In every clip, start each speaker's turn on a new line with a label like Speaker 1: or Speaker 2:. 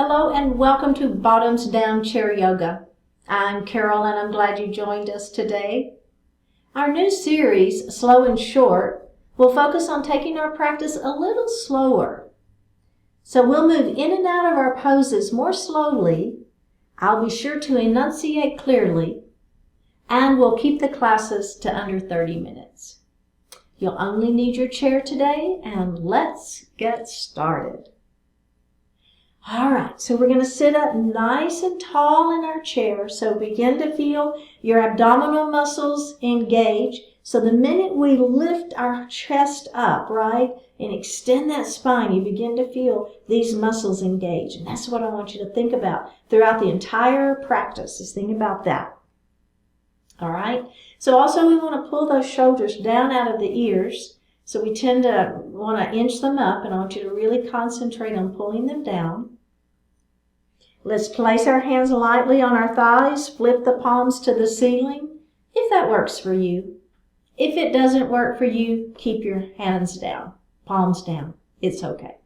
Speaker 1: Hello and welcome to Bottoms Down Chair Yoga. I'm Carol and I'm glad you joined us today. Our new series, Slow and Short, will focus on taking our practice a little slower. So we'll move in and out of our poses more slowly. I'll be sure to enunciate clearly, and we'll keep the classes to under 30 minutes. You'll only need your chair today, and let's get started. All right, so we're going to sit up nice and tall in our chair. So begin to feel your abdominal muscles engage. So the minute we lift our chest up, right, and extend that spine, you begin to feel these muscles engage. And that's what I want you to think about throughout the entire practice, is think about that. All right, so also we want to pull those shoulders down out of the ears. So we tend to want to inch them up, and I want you to really concentrate on pulling them down. Let's place our hands lightly on our thighs, flip the palms to the ceiling, if that works for you. If it doesn't work for you, keep your hands down, palms down. It's okay.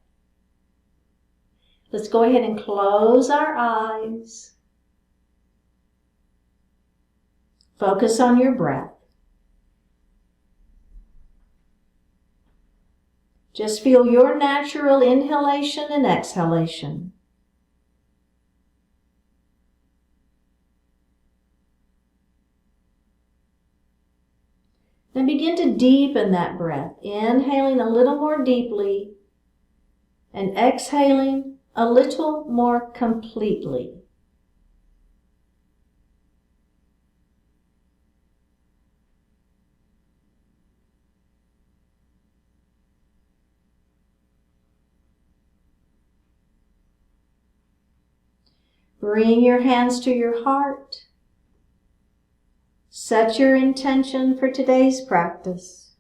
Speaker 1: Let's go ahead and close our eyes. Focus on your breath. Just feel your natural inhalation and exhalation. Then begin to deepen that breath, inhaling a little more deeply and exhaling a little more completely. Bring your hands to your heart. Set your intention for today's practice.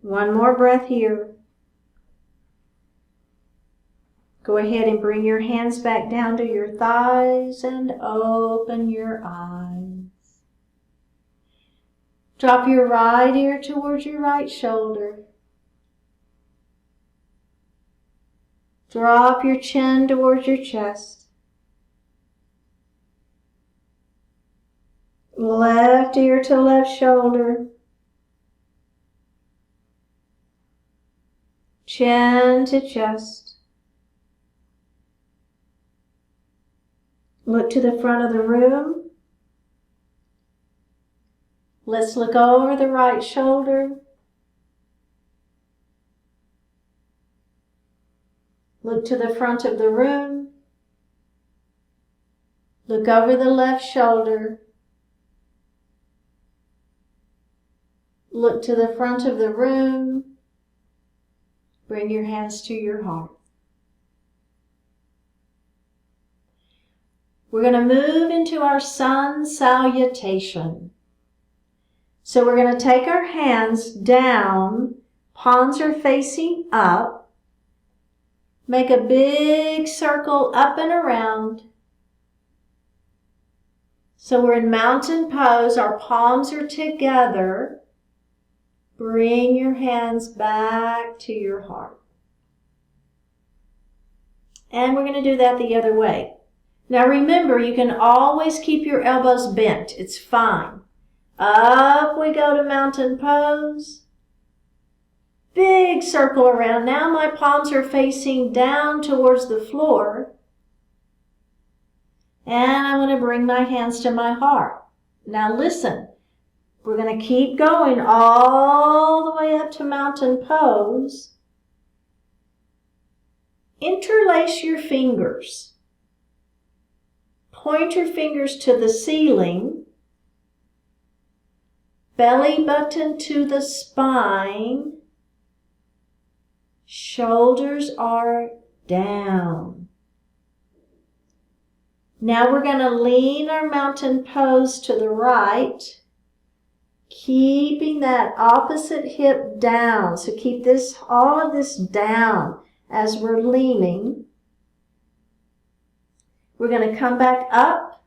Speaker 1: One more breath here. Go ahead and bring your hands back down to your thighs and open your eyes. Drop your right ear towards your right shoulder. Drop your chin towards your chest. Left ear to left shoulder. Chin to chest. Look to the front of the room. Let's look over the right shoulder. Look to the front of the room. Look over the left shoulder. Look to the front of the room. Bring your hands to your heart. We're going to move into our Sun Salutation. So we're going to take our hands down, palms are facing up. Make a big circle up and around. So we're in mountain pose. Our palms are together. Bring your hands back to your heart. And we're going to do that the other way. Now remember, you can always keep your elbows bent. It's fine. Up we go to mountain pose. Big circle around. Now my palms are facing down towards the floor. And I'm going to bring my hands to my heart. Now listen, we're going to keep going all the way up to mountain pose. Interlace your fingers. Point your fingers to the ceiling. Belly button to the spine. Shoulders are down. Now we're going to lean our mountain pose to the right, keeping that opposite hip down. So keep all of this down as we're leaning. We're going to come back up,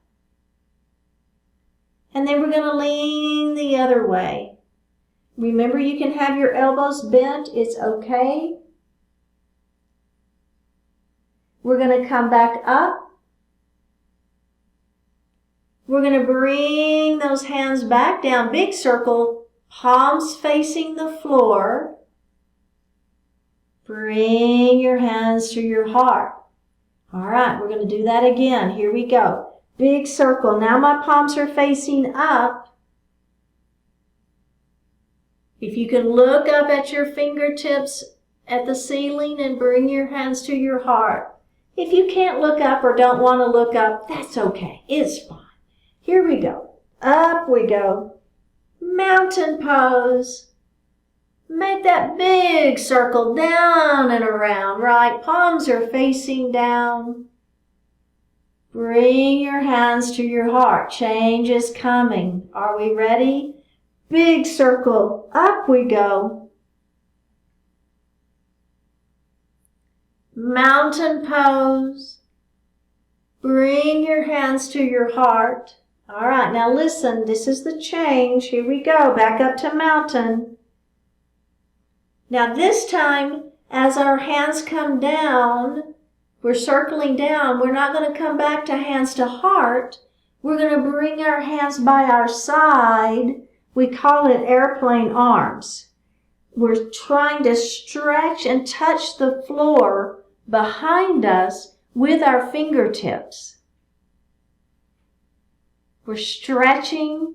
Speaker 1: and then we're going to lean the other way. Remember, you can have your elbows bent. It's okay. We're going to come back up. We're going to bring those hands back down. Big circle, palms facing the floor. Bring your hands to your heart. All right, we're going to do that again. Here we go. Big circle. Now my palms are facing up. If you can look up at your fingertips at the ceiling and bring your hands to your heart. If you can't look up or don't want to look up, that's okay. It's fine. Here we go. Up we go. Mountain pose. Make that big circle down and around, right? Palms are facing down. Bring your hands to your heart. Change is coming. Are we ready? Big circle, up we go. Mountain pose. Bring your hands to your heart. All right, now listen, this is the change. Here we go, back up to mountain. Now this time, as our hands come down, we're circling down. We're not going to come back to hands to heart. We're going to bring our hands by our side. We call it airplane arms. We're trying to stretch and touch the floor behind us with our fingertips. We're stretching.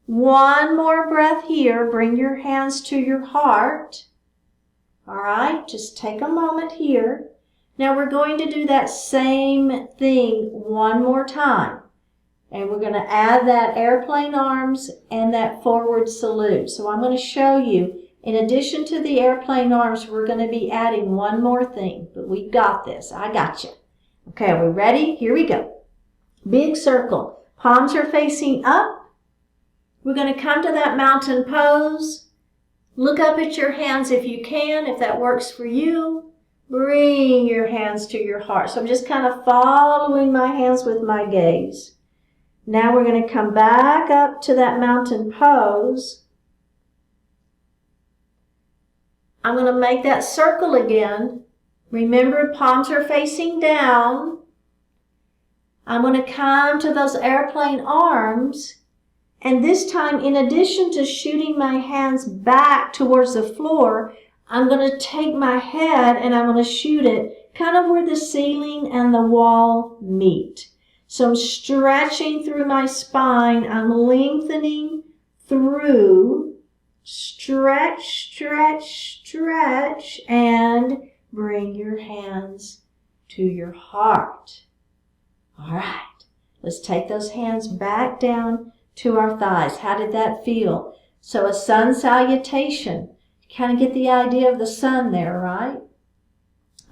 Speaker 1: One more breath here. Bring your hands to your heart. All right, just take a moment here. Now we're going to do that same thing one more time. And we're going to add that airplane arms and that forward salute. So I'm going to show you, in addition to the airplane arms, we're going to be adding one more thing. But we've got this. I got you. Okay, are we ready? Here we go. Big circle. Palms are facing up. We're going to come to that mountain pose. Look up at your hands if you can, if that works for you. Bring your hands to your heart. So I'm just kind of following my hands with my gaze. Now we're going to come back up to that mountain pose. I'm going to make that circle again. Remember, palms are facing down. I'm going to come to those airplane arms. And this time, in addition to shooting my hands back towards the floor, I'm going to take my head and I'm going to shoot it kind of where the ceiling and the wall meet. So I'm stretching through my spine. I'm lengthening through. Stretch, stretch, stretch. And bring your hands to your heart. All right. Let's take those hands back down to our thighs. How did that feel? So a sun salutation. You kind of get the idea of the sun there, right?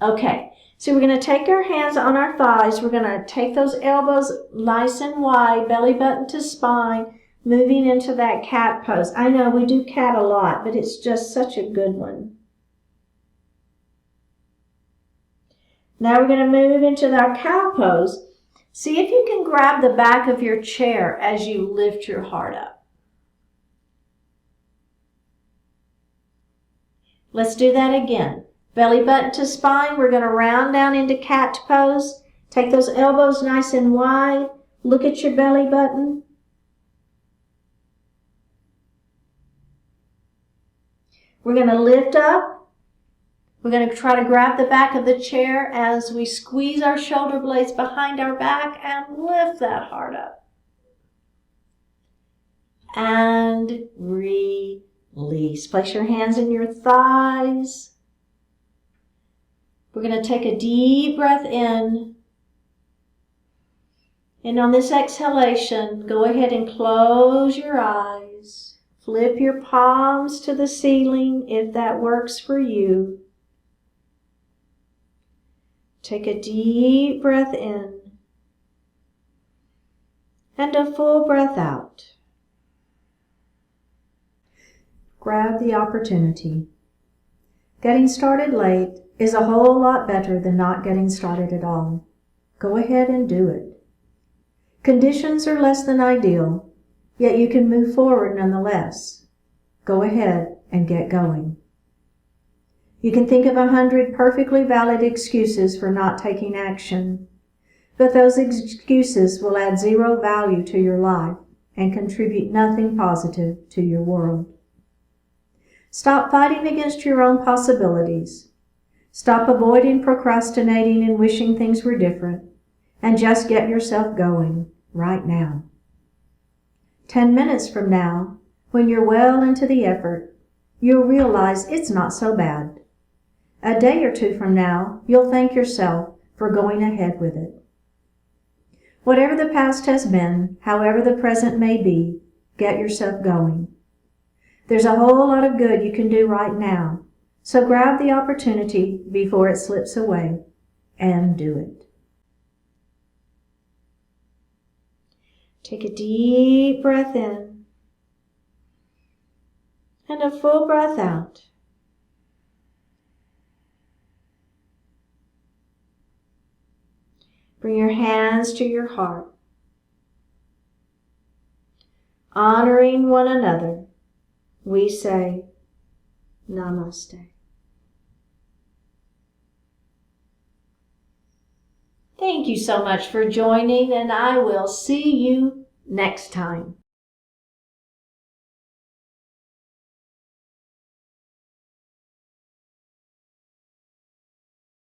Speaker 1: Okay. So we're going to take our hands on our thighs. We're going to take those elbows nice and wide, belly button to spine, moving into that cat pose. I know we do cat a lot, but it's just such a good one. Now we're going to move into our cow pose. See if you can grab the back of your chair as you lift your heart up. Let's do that again. Belly button to spine. We're going to round down into cat pose. Take those elbows nice and wide. Look at your belly button. We're going to lift up. We're going to try to grab the back of the chair as we squeeze our shoulder blades behind our back and lift that heart up. And release. Place your hands in your thighs. We're going to take a deep breath in. And on this exhalation, go ahead and close your eyes. Flip your palms to the ceiling if that works for you. Take a deep breath in and a full breath out. Grab the opportunity. Getting started late is a whole lot better than not getting started at all. Go ahead and do it. Conditions are less than ideal, yet you can move forward nonetheless. go ahead and get going. You can think of 100 perfectly valid excuses for not taking action, but those excuses will add zero value to your life and contribute nothing positive to your world. Stop fighting against your own possibilities. Stop avoiding procrastinating and wishing things were different, and just get yourself going right now. 10 minutes from now, when you're well into the effort, you'll realize it's not so bad. A day or two from now, you'll thank yourself for going ahead with it. Whatever the past has been, however the present may be, get yourself going. There's a whole lot of good you can do right now, so grab the opportunity before it slips away and do it. Take a deep breath in and a full breath out. Bring your hands to your heart. Honoring one another, we say Namaste. Thank you so much for joining, and I will see you next time.